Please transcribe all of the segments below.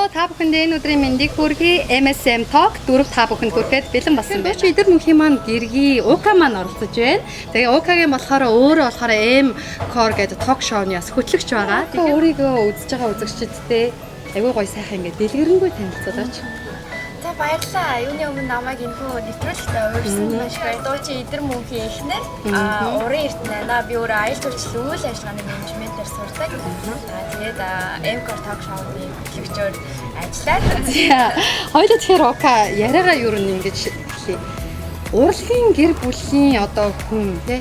та бүхэнд энэ өдрийн мэндийг хүргэе. MSM Talk 4 та бүхэнд хүрэхэд бэлэн болсон байна. Эдгээр мөнхийн маань гэргий Ука маань оролцож байна. Тэгээ Укагийн болохоор өөрөө болохоор M Core гэдэг ток шоуны бас хөтлөгч байгаа. Тэгээ өөрийгөө үзэж байгаа үзэгчдтэй айгүй гоё сайхан ингээд дэлгэрэнгүй танилцуулаач. За баярлалаа. Юуны өмнө намайг энэхүү нэвтрүүлэгтээ урьсан маш гоё. Дуучин эдэр мөнхийн эхнэр уран эрдэнэ. Би өөрөө аялал жуулчлал үйл ажиллагааны менежментээр сурдаг. Тэгээд M-Core Talk Show-ны хөтлөгчөөр ажиллаад. Хоёулаа тэгэхээр Ука яриагаа юу нэг ингэж хэлээ. Урлагийн гэр бүлийн одоо хүн тий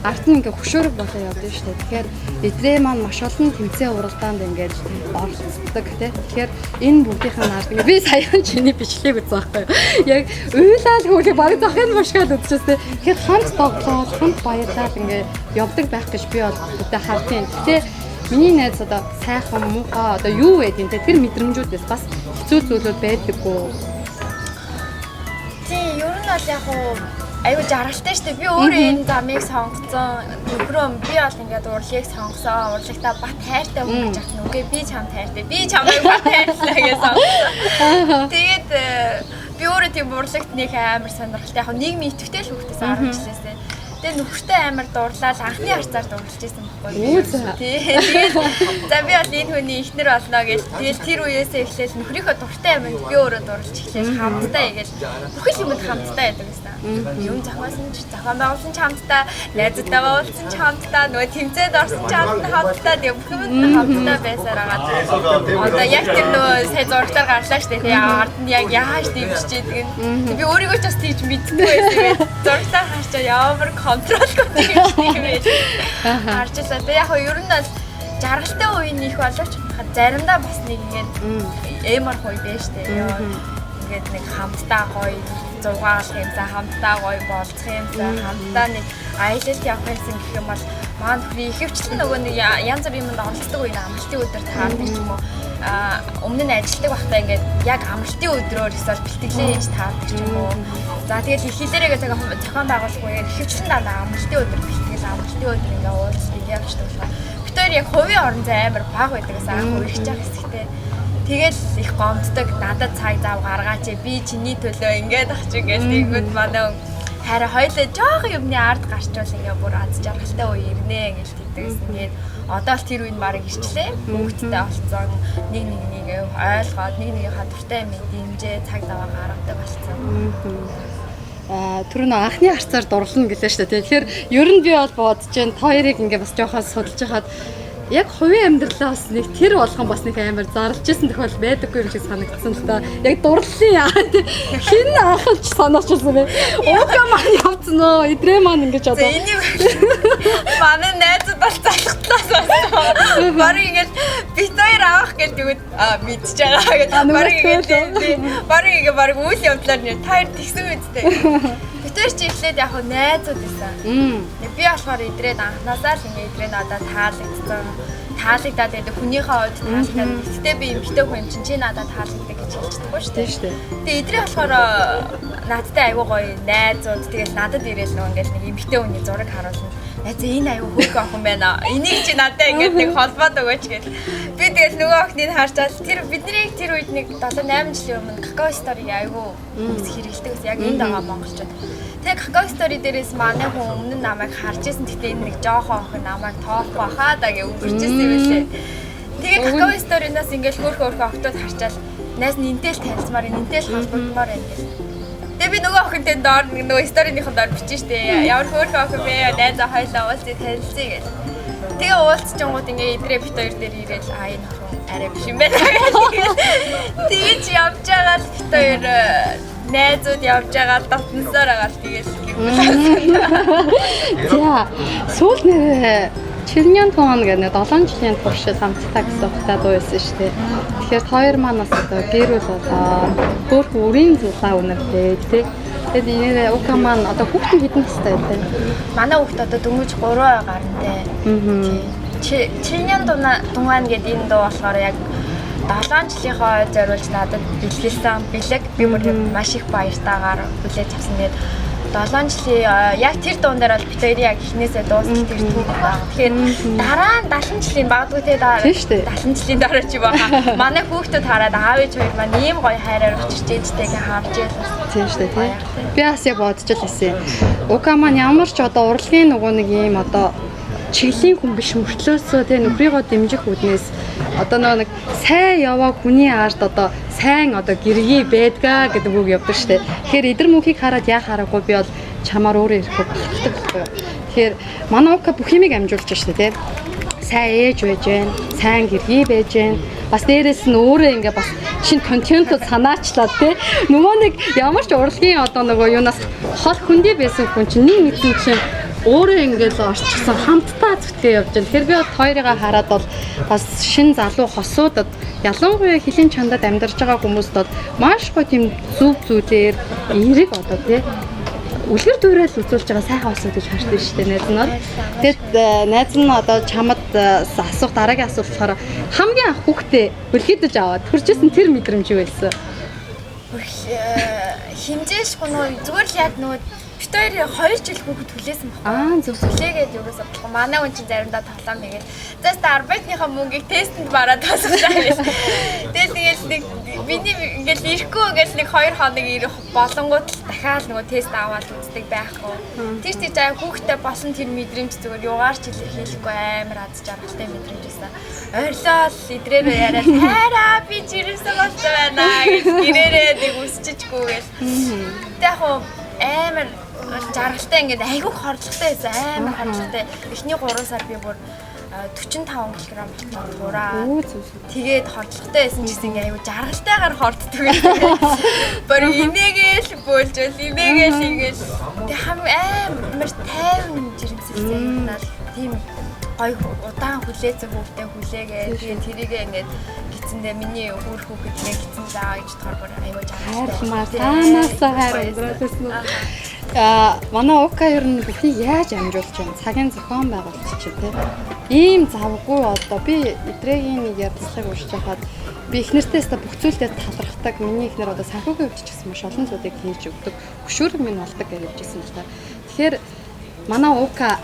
арт нь ингээ хөшөөрөг болоо явдсан шүү дээ. Тэгэхээр эдрээ маань маш олон тэмцээн уралдаанд ингээд оролцдог тий. Тэгэхээр энэ бүгдийнх нь ард ингээ би саяхан чиний бичлэгийг үзсэн байхгүй юу. Яг уйлал хөлийг баг захын мушгаал үзчихсэн тий. Тэгэхээр хамт тоглоод хамт баярлал ингээ явдаг байх гэж би бол өдөө хардیں۔ Тий миний найз одоо сайхан муухай одоо юу байдیں۔ Тэр мэдрэмжүүдээс бас хэцүү зүйлүүд байдаггүй. Тийм, ер нь бол яг аюу жаргалтай шүү дээ. Би өөрөө энэ замыг сонгоцсон. Нөхрөө би бол ингээд урлагийг сонгосон. Урлагтаа бат хайртай хүн гэж ахна. Үгүй би чамд хайртай. Би чамайг бат хайрлаа гэж сонгосон. Тэгээд би өөрөө тийм урлагт нэг амар сонирхолтой. Яг нийгмийн идэвхтэй л хөвгтөөс аргачлээсээ. Тэгээ нөхөртэй амар дуурлал анхны харцаар дурлаж байсан байхгүй юу? Тэгээд за би бол энэ хүний эхнэр болно гэж тэгэл тэр үеэсээ эхлээл нөхрийнхөө дуртай юм би өөрөө дурлаж эхлэв хамтдаа игээл бүхэл юмд хамтдаа яадаг гэсэн. Юм зохиосон ч зохион байгуулсан ч хамтдаа, найзуудтайгаа уулзсан ч хамтдаа, нөгөө тэмцээд орсон ч хамтдаа тэгээ бүх юмд хамтдаа байсаар байгаа. Одоо яг тэр нөгөө сая зурглаар гарлаа штэ тэгээ ард нь яг яаж дэмжиж идэг нь. Би өөрийгөө ч бас тийж мэддэг байсан. Зурглаар харчаа ямар контролгүй юм бэ. Харжлаа. Тэг яг ер нь бол жаргалтай үеийн их боловч заримдаа бас нэг ингээд эмэр хой байж тээ. Ингээд нэг хамтдаа гоё зугаал юмсан хамтдаа гоё болцох юмсан хамтдаа нэг аялалд явах юмсан гэх юм бол маань хөрийн ихэвчлэн нөгөө нэг янз бүрийн юмд оролцдог үеийн амралтын өдөр таардаг ч юм уу. Өмнө нь ажилладаг байхдаа ингээд яг амралтын өдрөөр эсвэл бэлтгэлээ хийж таардаг ч юм уу. За тэгээд их хэлээрээ зохион байгуулалтгүйгээр ихэвчлэн дандаа амралтын өдөр бэлтгэл амралтын өдөр ингээд уулздаг явчихдаг болохоор битээр яг хувийн орон зай амар баг байдаг гэсэн анх үргэлж явах хэсэгтэй. Тэгэл их гомддог надад цаг зав гаргаач би чиний төлөө ингээд ах чи гэж нэгүүд манай хараа хоёлаа жоохон юмны ард гарчвал ингээд бүр аз жаргалтай үе ирнэ гэж тэгдэгсэн. Тэгээд одоо л тэр үеийн марыг ирчлээ. Бүгдтэй олцсон. Нэг ойлгоод нэгнийхээ дуртай юм дэмжээ цаг зав гаргадаг болсон. Тэр нөө анхны харцаар дурлна гэлээ шүү дээ. Тэгэхээр ер нь би бол бодож जैन та хоёрыг ингээ бас жоохоо судалж хахад яг хувийн амьдралаа бас нэг тэр болгон бас нэг амар зарлж исэн тохиол байдаггүй юм шиг санагдсан л та. Яг дурлалын яа хин анхалж санаачсан бэ. Ука маань явцсан нөө эдрээ маань ингэж одоо. Энийг манай найзууд бол залхтлаас байна. Барыг ингэж бит хоёр авах гэж тэгвэл мэдчихэж байгаа гэж барыг ингэ барыг үйл явдлаар нэр таяр тэгсэн үстэй. Битэр чи эхлээд яг найзууд байсан. Би болохоор идрээд анханасаа л ингэ идрээ надад таалагдсан. Таалагдаад байдаг хүнийхээ хувьд таалагдаад. Гэтэ би эмгтэй хүн юм чи надад таалагддаг гэж хэлчихдэггүй шүү дээ. Тэгээ идрээ болохоор надтай аягүй гоё найзууд тэгэл надад ирээл нөгөө ингээл нэг эмгтэй хүний зураг харуулна. За энэ аягүй хөөх охин байна. Энийг чи надад ингээд нэг холбоод өгөөч гэл. Би тэгэл нөгөө охиныг харчаад тэр биднийг тэр үед нэг 7-8 жилийн өмнө какао стори аягүй хэрэгэлдэг ус яг энд байгаа монголчууд. Тэгээ какао стори дээрээс манай хүн өмнө нь намайг харж исэн. Тэгтээ энэ нэг жоохон охин намайг тоохгүй хаа да гэж өвөрчсэн юм лээ. Тэгээ какао сториноос ингээл хөөх октод харчаал найз нинтэл танилцмаар нинтэл холбогдмоор байна гэл. Тэгээ би нөгөө охинтой доор нөгөө сторинийхэн доор бичиж штэ. Ямар хөөх охин бэ? Найзаа хоёлаа уулзъя танилцъя гэж. Тэгээ уулзчихгууд ингээ идрээ бит хоёр дээр ирээл энэ охин арай биш юм байна. Тэгэж явж байгаа л бит хоёр найзууд явж байгаа татнасаар байгаа л тэгэл За сүүл нэр Чирнян тоон гэдэг 7 жилийн турш хамтдаа гэсэн утгатай дуу байсан шүү дээ. Тэгэхээр хоёр манаас одоо гэр бүл болоо хөөх үрийн зулаа үнэртэй тий. Тэгээд энэ Ука маань одоо хүүхдийн хэдэн настай вэ? Манай хүүхд одоо дөнгөж 3 гарантай. Тий. Чирнян тунгаан гэдэг энэ дуу болохоор яг 7 жилийнхоо зориулж надад бэлгэлсэн бэлэг би бүр маш их баяртайгаар хүлээж авсан. Тэгээд 7 жилийн яг тэр дуун дээр бол бид хоёрын яг эхнээсээ дуустал тэр түүх байгаа. Тэгэхээр дараа нь 70 жилийн магадгүй те 70 жилийн дараа ч юм аа. Манай хүүхдүүд хараад аав ээж хоёр маань ийм гоё хайраар очиж ээжтэйгээ харж ялсан. Тийм шүү дээ тий. Би бас яг бодож л байсан. Ука маань ямар ч одоо урлагийн нөгөө нэг ийм одоо чиглэлийн хүн биш мөртлөөсөө тий нөхрийгөө дэмжих үднээс одоо нэг сайн яваа хүний ард одоо сайн одоо гэргий байдгаа гэдэг үг явдаг шүү дээ. Тэгэхээр эдэр мөнхийг хараад яа хараагүй би бол чамаар өөрөө ирэхгүй болчихдог байхгүй юу. Тэгэхээр манай Ука бүх юмыг амжуулж шүү дээ тий. Сайн ээж байж гэн, сайн гэргий байж гэн. Бас дээрэс нь өөрөө ингээ бас шинэ контентууд санаачлаад тий. Нөгөө нэг ямар ч урлагийн одоо нөгөө юунаас хол хүндий байсан хүн чинь нэг мэдсэн чинь өөрөө ингээл орчихсон хамтдаа зүтгээ явж байна. Тэгэхээр би бод хоёрыгаа хараад бол бас шин залуу хосуудад ялангуяа хилийн чандад амьдарч байгаа хүмүүст бол маш гоё тийм зүв зүйлээр эерэг одоо тий үлгэр дуурайл үзүүлж байгаа сайхан осоо гэж харж байна шүү дээ найз нь. Тэгэд найз нь одоо чамд асуух дараагийн асуулт болохоор хамгийн анх хүүхдээ үлгэдэж аваад төржсэн тэр мэдрэмж юу байсан? Хинжээшгүй нөө зүгээр л яг нөө бид хоёр 2 жил хүүхэд хүлээсэн баггүй. Зөв. Хүлээгээд юусаа болохгүй. Манай хүн чинь заримдаа тоглоом нэгээд. Зааст арбайтныхаа мөнгийг тестэнд бараад тасгалаа гэж. Тэгэл тэгэл нэг миний ингээл ирэхгүй ингээл нэг 2 хоног ирэх болонгууд дахиад нөгөө тест аваад үздэг байхгүй. Тэр тийч аа хүүхдээ болсон тэр мэдрэмж зүгээр югаар ч илэрхийлэхгүй амар аз жаргалтай мэдрэмж байсан. Ойрлол идрээрөө яриад хайраа би жирэмсэн болж байна гэж гэрээрээ нэг үсчихгүй гэл. Яг амар жаргалтай ингээд айгүй хордлоготой байсан амар хордлоготой. Эхний 3 сар би бүр 45 кг болчихсон дураа. Тэгээд хордлоготой байсан ч гэсэн ингээд айгүй жаргалтайгаар хорддог байсан. Бүр инээгээл бөөлжөл инээгээл ингээл тэг амар тайван жирэмсэлсэн надад тийм гой удаан хүлээсэн хүүхдээ хүлээгээд тэгээд тэрийгээ ингээд гитсэндээ миний өөр хүүхэдгээ гитсэн заа гэж болохоор айгүй жаргалтай. Танаасаа хайр өнгөрөөсөн үү? Манай Ука ер нь бүхий яаж амжуулж байна? Цагийн зохион байгуулалт чинь тийм. Ийм завгүй одоо би эдрэгийн нэг ярилцлагыг уншиж байхад би их нэртэйс бүх зүйлдээ талархдаг. Миний ихнэр одоо санхүүгийн хувьд ч гэсэн маш олон зүйлийг хийж өгдөг. Хөшөөрөг минь болдог гэж хэлжсэн л та. Тэгэхээр манай Ука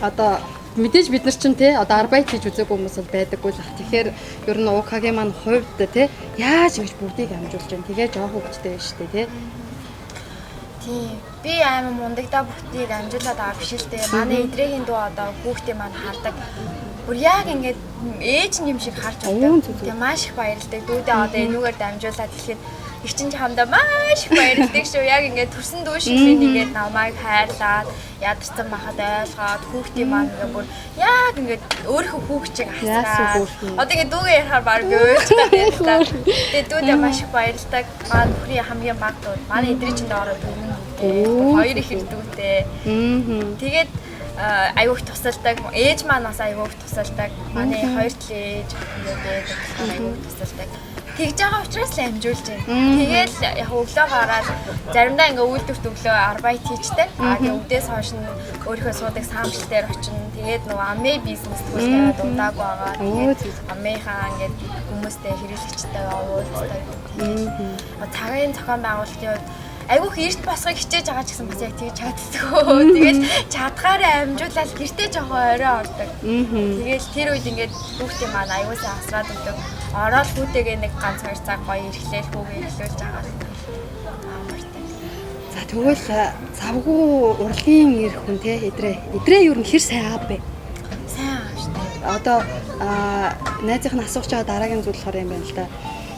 одоо мэдээж бид нар чинь тий одоо арбайт хийж үзээгүй хүмүүс бол байдаггүй л ах. Тэгэхээр ер нь Укагийн маань хувьд тий яаж ингэж бүгдийг амжуулж байна. Тэгээ жоох хөвгчтэй байж тээ тий. Тийм. Би амар мундагда бүгдийг амжуулаад байгаа биш л дээ. Манай эдрэгийн дүү одоо хүүхдээ маань хардаг. Бүр яг ингээд ээж юм шиг харж байдаг. Тэгээ маш их баярлдаг. Дүүдээ одоо энүүгээр дамжуулаад тэгэхээр их чинь хамдаа маш их баярлдаг шүү. Яг ингээд төрсөн дүү шиг би ингээд намайг хайрлаад ядарсан байхад ойлгоод хүүхдийн маань ингээд бүр яг ингээд өөрийнхөө хүүхчийг асраад. Одоо ингээд дүүгээ ярихаар баг өөж байгаа. Тэгээ дүүдээ маш их баярлдаг. Манай нөхрийн хамгийн баг дүү. Манай эдрийн чинь доороо дүү. Хоёр их дүүтэй. Тэгээд аюух тусалдаг. Ээж маань бас аюух тусалдаг. Манай хоёр талын ээж ингээд аюух тусалдаг. Тэгж байгаа учраас л амжуулж байна. Тэгэл яг өглөө гараад заримдаа ингээ үйлдвэрт өглөө арбайт хийжтэй. Тэгээ өдөөс хойш нь өөрийнхөө суудаг саамжил дээр очино. Тэгээд нөгөө амээ бизнес төлөвлөж дундааг байгаа. Тэгээд амээхаа ингээ хүмүүстэй хэрэглэгчтэйгээ уулздаг. Цагийн зохион байгуулалтын айгүйх эрт босхийг хичээж байгаа ч гэсэн бас яг тэгж чаддгүй. Тэгээд чадхаараа амжуулаад гэртээ жоохон орой ордог. Тэгээд тэр үед ингээд хүүхдээ маань аюулсаа асраад өгдөг. Ороод хүүтэйгээ нэг ганц 2 цаг гоё ирэхлээл хүүгээ ирэхлүүлж байгаа. За тэгвэл завгүй урлагийн ирэх хүн те эдрээ юу нэр сайн аав бэ? Сайн аав шүү дээ. Одоо найзынх нь асууж байгаа дараагийн зүйл болохоор юм байна л да.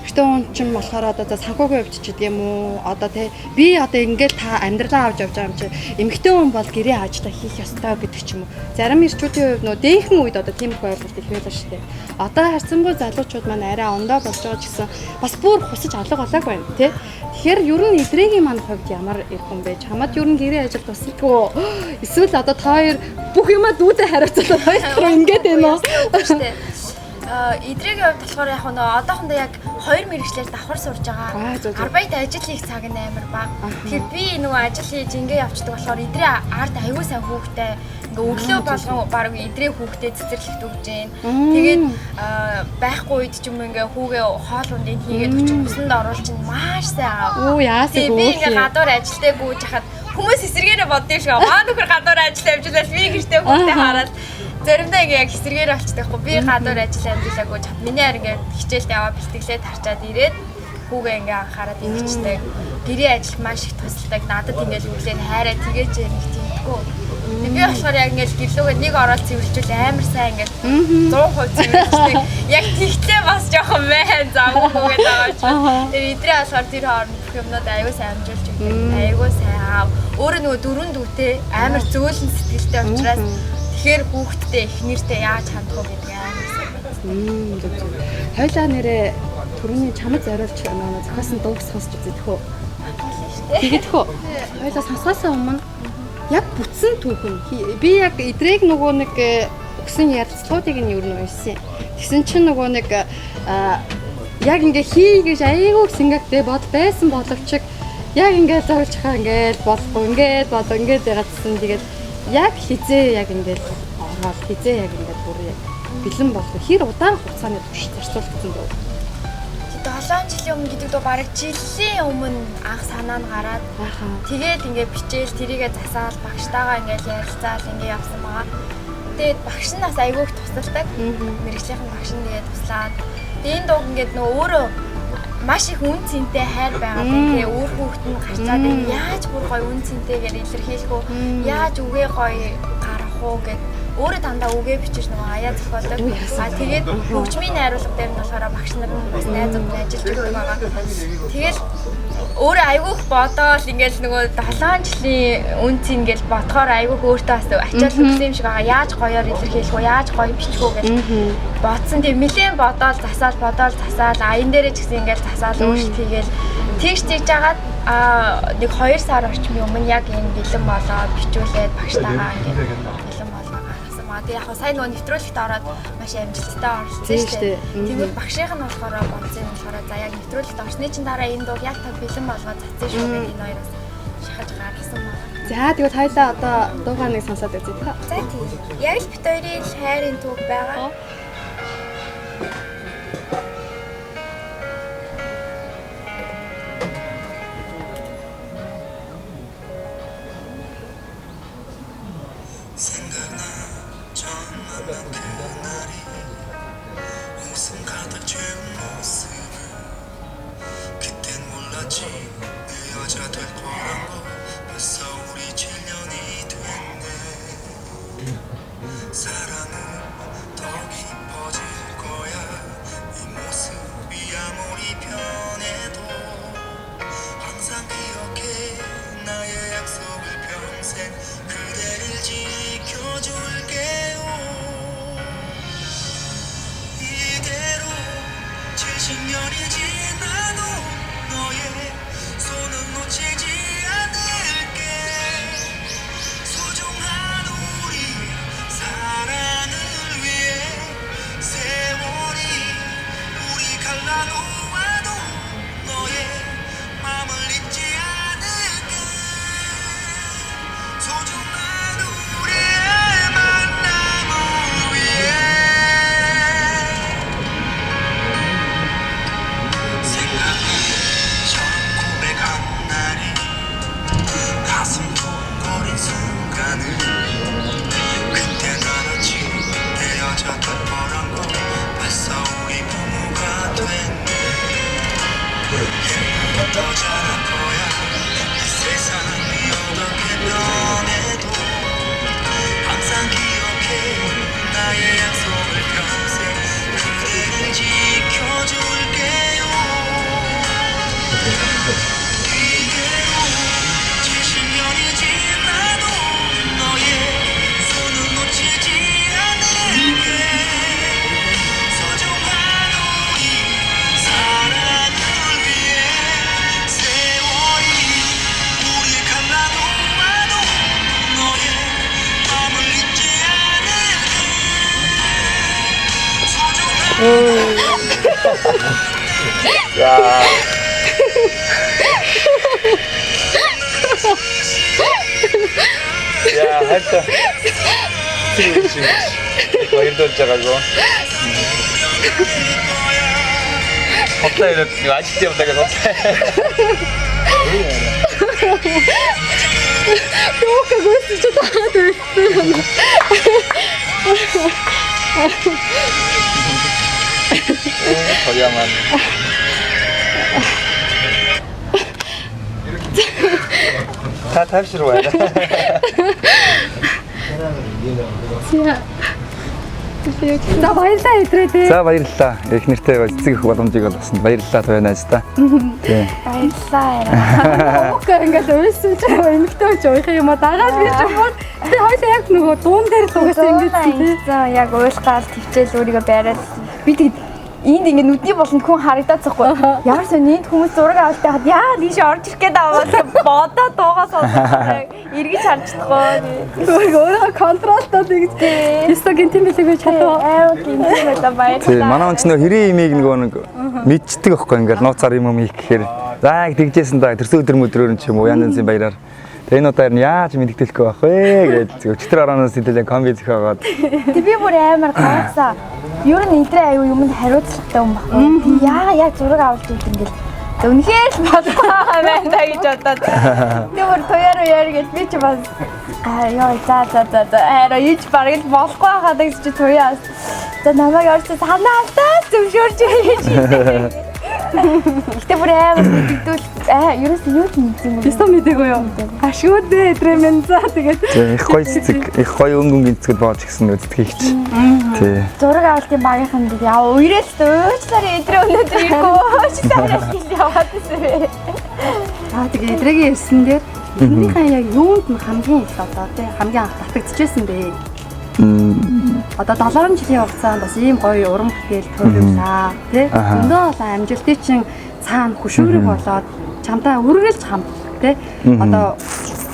Гэтэ он ч юм болохоор одоо санхүүгийн хувьд ч гэдэг юм уу одоо тий би одоо ингээд та амьдралаа авч явж байгаа юм чи эмэгтэй хүн бол гэрээ ажлаа хийх ёстой гэдэг ч юм уу зарим ирчүүдийн хувьд нөө дээхэн үед одоо тийм их ойлголт их байлаа шүү дээ. Одоо харцсангүй залуучууд маань арай ондоо болж байгаа ч гэсэн бас бүр хусаж алга болоогүй байна тий. Тэгэхээр ер нь эдрэгийн маань хувьд ямар их хүн бэ? Чамд ер нь гэрээ ажил тусалгүй эсвэл одоо та хоёр бүх юмаа дүүдээ хариуцуулаад хоёр ингээд байна уу? Эдрэгийн хувьд болохоор яг нөө одоохондоо яг 2 мэргэжлэр давхар сурж байгаа. Арбайт ажил хийх цаг нь амар бага. Тэгэхээр би нөгөө ажил хийж ингээ явцдаг болохоор эдрээ ард аягүй сайн хүүхдээ ингээ өглөө болгон баг эдрээ хүүхдээ цэцэрлэгт өгж гин. Тэгээд байхгүй үед ч юм ингээ хүүгээ хоол ундын хийгээд өчиг бүсэнд оруулж чинь маш сайн аав. Оо яасан би ингээ гадуур ажилдаа гүйж хахад хүмүүс эсэргээрээ боддог юм шиг. Маа нөхөр гадуур ажил амжилаад би гэртээ хүүхдээ хараад заримдаа ингээ яг эсэргээр болчихдаг хгүй. Би гадуур ажил амжилаагүй чад. Миний харин ингээ хичээлд яваа бэлтгэлээ тарчаад ирээд хүүгээ ингээ анхаарад ирчихдэг. Гэрийн ажил маш их тусалдаг. Надад ингээл өглөө хайраа тэгээж нэг тиймдэггүй. Би болохоор яг ингээл гэрлүүгээ нэг ороод цэвэрлжүүл амар сайн ингээл 100% цэвэрлждэг. Яг тэгтлээ бас жоохон мэн замгүйгээд байгаа ч. Тэгээ идрээ болохоор тэр хооронд бүх юмнууд аягүй сайн амжуулж өгдөг. Аягүй сайн аав. Өөрөө нөгөө дөрөв дүүтэй амар зөөлөн сэтгэлтэй учраас тэгэхээр хүүхдтэй их нэртэй яаж хандах вэ гэдэг амар сайн. Хойлоо нэрээ түрүүний чамд зориулж нөгөө зохиосон дууг сонсч үзэх үү? Тэгэдэх үү? Хойлоо сонсохоос өмнө яг бүтсэн түүхэн. Би яг эдрийг нөгөө нэг өгсөн ярилцлагуудыг нь юу нэ уншсан. Тэгсэн чинь нөгөө нэг яг ингээ хий гэж аяйгуу сингаптэй бод байсан боловч яг ингээ зорж хаа ингээ болохгүй ингээ болоо ингээ ягдсан. Тэгээд яг хизээ яг ингээ ороод хизээ яг ингээ бүр бэлэн болох хэр удаан хугацааны турш зарцуулагдсан дөө. 7 жилийн өмнө гэдэг дөө бараг жилийн өмнө анх санаа нь гараад тэгээд ингээ бичээл тэрийгээ засаал багштайгаа ингээ ярилцаал ингээ явсан байгаа. Тэгээд багш нь бас айгүйх тусалдаг. Мэргэжлийн багш нь тэгээд туслаад энэ дууг ингээ нөө өөрөө маш их үн цэнтэй хайр байгаад тэгээ өөр хүүхэд нь гарчаад яаж бүр гоё үн цэнтэйгээр илэрхийлэх үү? Яаж үгээ гоё гарах уу гэд өөрөө дандаа үгээ бичиж нөгөө аяа зохиолдог. Тэгээд хөгжмийн найруулга дээр нь болохоор багш нар бас найзууд ажиллаж өгдөг байгаа. Тэгэл өөрөө айгүйх бодоол ингээл нөгөө 7 жилийн үнц ингээл бодохоор айгүйх өөртөө бас ачаал хөгсөн юм шиг байгаа. Яаж гоёор илэрхийлэх үү? Яаж гоё бичих үү гэж бодсон. Тэг нэлээд бодоол засаал аян дээрээ ч гэсэн ингээл засаал өөрчлөлт хийгээл тэгж жагаад нэг 2 сар орчмын өмнө яг энэ бэлэн болоод бичүүлээд багштайгаа ингээд бэлэн болгоо гаргасан. Тэгээ яг сайн нөгөө нэвтрүүлэгт ороод маш амжилттай оролцсон шүү дээ. Тэгвэл багшийнх нь болохоор бодсон юм болохоор за яг нэвтрүүлэгт орсны чинь дараа энэ дуу яг та бэлэн болгоод цацсан шүү гэдэг энэ хоёроос шахаж гаргасан байна. За тэгвэл хоёлаа одоо дуугаа нэг сонсоод үзье та. За тийм. Яг л бит хоёрын хайрын түүх байгаа. 야, 할때 지금 баярлуулж байгаагүй. Хотлоо ирэв. Ажил явдаг гэж бодлоо. Юукаг өсөж таад байсан. Хоёамаа. Та тавьшруу байна. За баярлалаа идрээ. За баярлалаа. Их нэртэй цэцэг их боломжийг олгосонд баярлалаа төвөөс та. Тийм. Баярлалаа. Юукаг ингээд өсөж эмэгтэй ч уух юм аа дагаад би ч юм уу. Тэгээ хоёул яг нөгөө дуун дээр л угаасаа ингэж тийм. Яг уйлгаал твчээл өөрийгөө бариад би тэгэд энд ингээд нүдний болонд хүн харагдаад захгүй. Ямар сони энд хүмүүс зураг авалт байхад яа тийш орж ирэх гээд аваад бодоо дуугаа сонсох. Эргэж харж чадахгүй. өөрөө контролтой тэгж. Ястагийн тийм билег байж чадаа. Гинтээ баярлалаа. Тийм. Манай онч нөө хэрийн имийг нэг мэддэг байхгүй ингээд нууцаар юм ийх гэхээр за тэгжсэн да тэрсэн өдөр мөдрөөр ч юм уу янз янзын баяраар. Тэгээ энэ удаар нь яаж мэддэлгүй байх вэ гэж өчтөр араанаас хэлээ комби зөхөөгээд. Тэг би бүр амар гайхсан. Юу н энтрээ аюу юмд хариуцлагатай юм байна. Яг зураг авалт үүд ингээл үнэхээр л болохгүй байна да гэж бодоод. Тэг бүр тояро яар гэж би ч бас ёо за арай ич бараг л болохгүй хаад гэж чи тояас. За намайг орч санаалтаа зөвшөөрч хэлж. Гэтэ бүр амар мэддүүл ерөөсөө юу ч мэдсэн юм. Ястаа мэдээгүй юу? Ашгүй дээ эдрэмэн за тэгээд. Их гоё цэцэг, их гоё өнгөн цэцгэд боож гисэн үздэг хийч. Тий. Зураг авалтын багийнхан гэдэг яа уйрэл уучлаар эдрээ өнөөдөр иргүй уучлаар гэж яваад ирсэн. Тэгээ эдрэгийн ирсэн дээр энийхэн яг юунд нь хамгийн их одоо тий хамгийн анх татагдчихсэн бэ? Одоо 70 жилийн хугацаанд бас ийм гоё уран бүтээл төрүүлсэн тий. Өндөө олон амжилтыг чинь цаана хөшөөрөг болоод чамдаа үргэлж хамт тий. Одоо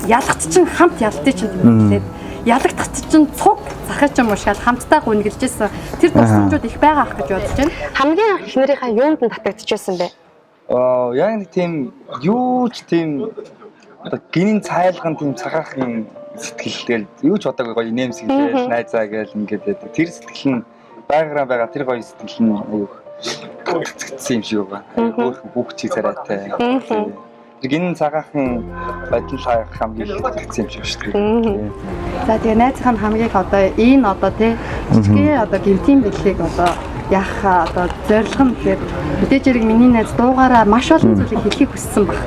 ялгт чинь хамт ялтыг чинь тэмдэглээд ялагдах чинь цуг захиж юм уушаал хамтдаа гүнгэлжсэн. Тэр тусламжууд их байгаа ах гэж бодож байна. Хамгийн анх эхнэрийнхээ юунд нь татагдчихсан бэ? Яг нэг тийм юу ч тийм одоо гинийн цайлган тийм цагаахан сэтгэл тэгэл юу ч бодоогүй гоё нэмсгэлээ найзаа гээл ингээд тэр сэтгэл нь байгаа тэр гоё сэтгэл нь аюу татцсан юм шиг байгаа. Өөр хүүхчий царайтай. Тэр гинийн цагаахан байдлаа хамгийн их татцсан юм шиг шүү дээ. За тэгээ найзынхаа хамгийн одоо энэ одоо тий жижигхэн одоо гинтийн бэлгийг одоо яах одоо зорилго нь тэгэхээр мэдээж хэрэг миний найз дуугаараа маш олон зүйлийг хэлхийг хүссэн баг.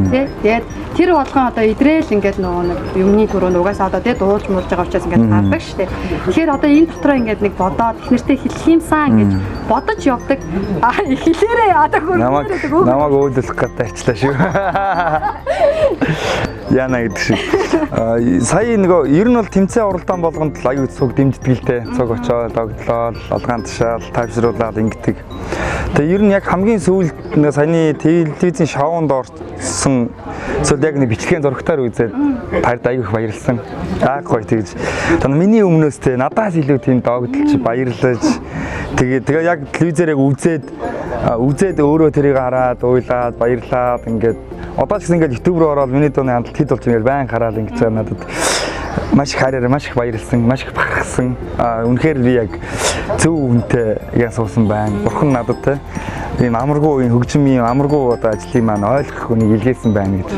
Тий. Тэгээд тэр болгон одоо идрээл ингээд нөгөө нэг юмны төрөнд угаасаа одоо тий дуулж муулж байгаа учраас ингээд гардаг шүү дээ. Тэгэхээр одоо энэ дотроо ингээд нэг бодоод эхнэртэй хэлэх юмсан гэж бодож явдаг. Хэлээрээ одоо хөрөөрөө намайг өөдөлөх гэдэг арчлаа шүү. Яна гэдэг шиг. Сая нөгөө ер нь бол тэмцээн уралдаан болгонд л аюу цуг дэмждэгтэй. Цуг очоод огтлоо, олгаан ташаал, тайвшруулаад ингэдэг. Тэгээ ер нь яг хамгийн сүүлд нөгөө саяны телевизийн шоунд орсон эсвэл яг нэг бичлэгийн зурагтаар үзээд тард аюу их баярлсан. Яг гоё тэгж. Миний өмнөөс те надаас илүү тийм догдолч баярлаж тэгээ яг телевизээр яг үзээд өөрөө тэрийг хараад уйлаад баярлаад ингээд одоо ч гэсэн ингээд YouTube руу ороод миний дууны хандлт хэд болж ингээд байн хараад ингэж байгаа надад маш их хараараа маш их баярлсан, маш их бахархсан. Үнэхээр би яг зөв үнтэй яг суусан байна. Бурхан надад те ийм амаргүй ийм хөгжим ийм амаргүй одоо ажлыг маань ойлгох хүнийг илгээсэн байна гэж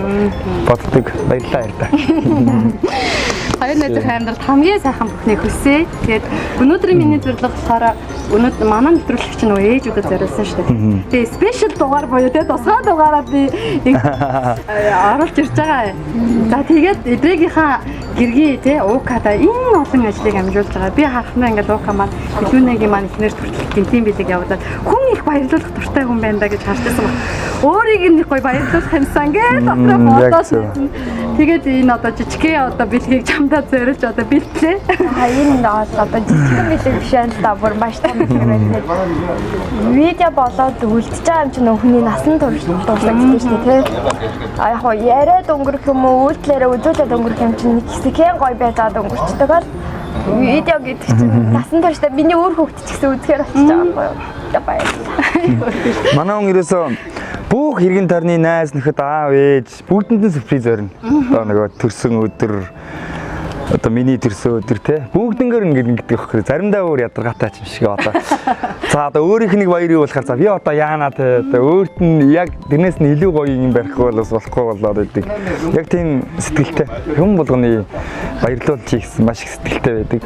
боддог. Баярлалаа ярдаа. Хоёр найзын амьдралд хамгийн сайхан бүхнийг хүсье. Тэгээд өнөөдрийн миний зорилго болохоор өнөөдөр манай нэвтрүүлэгч нь ээжүүдэд зориулсан шүү дээ. Тэгээд спешиал дугаар боёо тэгээд тусгай дугаараа би оруулж ирж байгаа. За тэгээд эдрэгийнхаа гэргийн тий уукада энэ олон ажлыг амжуулж байгаа. Би харахнаа ингээд уука маань Илүүнэгийн маань ихнэр төрөлх гинтийн билег явуулаад хүн их баярлуулах дуртай хүн байна да гэж харчихсан баг. Өөрийг нь их гоё баярлуулах юмсан гэж дотроо бодсон. Тэгээд энэ одоо жижигхэн одоо бэлгийг чамдаа зориулж одоо бэлтлээ. Энэ одоо жижигхэн билег биш л да бүр маш том билег байна. Видео болоод үлдчихэж байгаа юм чинь хүний насан турш дуусагддаг шүү дээ тий. Яг хоо яриад өнгөрөх юм уу үйлдэлээрээ үзүүлээд өнгөрөх юм чинь нэг хэсэг гоё байгаад өнгөрчдөг бол видео гэдэг чинь насан туршдаа миний өөр хүүхэд ч гэсэн үзэхээр болчих байгаа юм. Баярлалаа. Манай хүн ерөөсөө бүх хэргийн тарны найз нөхөд аав ээж бүгдэнд нь сюрприз өрнө. Одоо нөгөө төрсөн өдөр одоо миний төрсөө өдөр те бүгднгээр ингэдэг байхгүй. Заримдаа өөр ядаргаатай ч юм шиг одоо. За одоо өөрийнх нэг баяр юу болохоор за би одоо яана те өөрт нь яг тэрнээс нь илүү гоё юм барихгүй бол болохгүй болоод байдаг. Яг тийм сэтгэлтэй хүн болгоны баярлуулж хийсэн маш их сэтгэлтэй байдаг.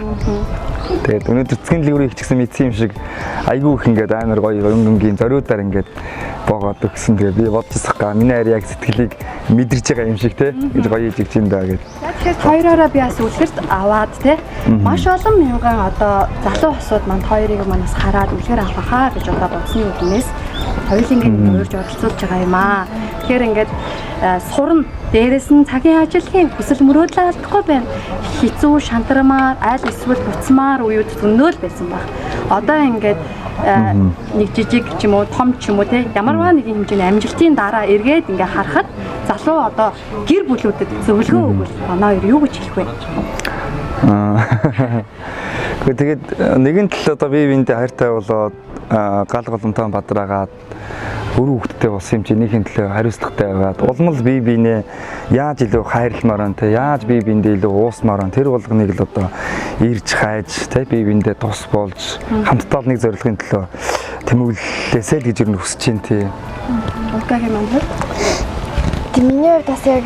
Тэгээд өнөөдөр цэцгийн дэлгүүрийг ч гэсэн мэдсэн юм шиг айгүй их ингээд амар гоё өнгөнгийн зориудаар ингээд боогоод өгсөн. Тэгээд би бодчихсах га миний харь яг сэтгэлийг мэдэрч байгаа юм шиг те гэж гоё хийж чинь даа гэдэг. Тэгэхээр хоёроороо би бас үлгэрт аваад те маш олон мянган одоо залуу хосууд манд хоёрыг манаас хараад үлгэр авахаа гэж одоо бодсны үднээс хоёулын ингээд өөрж оролцуулж байгаа юм аа. Тэгэхээр ингээд сурна дээрэс нь цагийн ажлын хүсэл мөрөөдөл алдахгүй байна. Хизүү шантармаар аль эсвэл буцмаар үеуд зөндөл байсан баг. Одоо ингээд нэг жижиг ч юм уу том ч юм уу те ямарваа нэгэн хэмжээний амжилтын дараа эргээд ингээ харахад залуу одоо гэр бүлүүдэд зөвлөгөө өгвөл манай хоёр юу гэж хэлэх вэ? Тэгээд нэгэн тал одоо бие биендээ хайртай болоод гал голомтойн бадраагаад бүр хүүхдтэй болсон юм чи нэгэн төлөө хариуцлагатай байгаад улмал бие биенээ яаж илүү хайрламаар байна те яаж бие биендээ илүү уусмаар байна тэр болгоныг л одоо ирж хайж те бие биендээ тус болж хамтдаа нэг зорилгын төлөө тэмүүлээсэй л гэж юу хүсэж чинь тий. Улгагийн маань Миний хувьд бас яг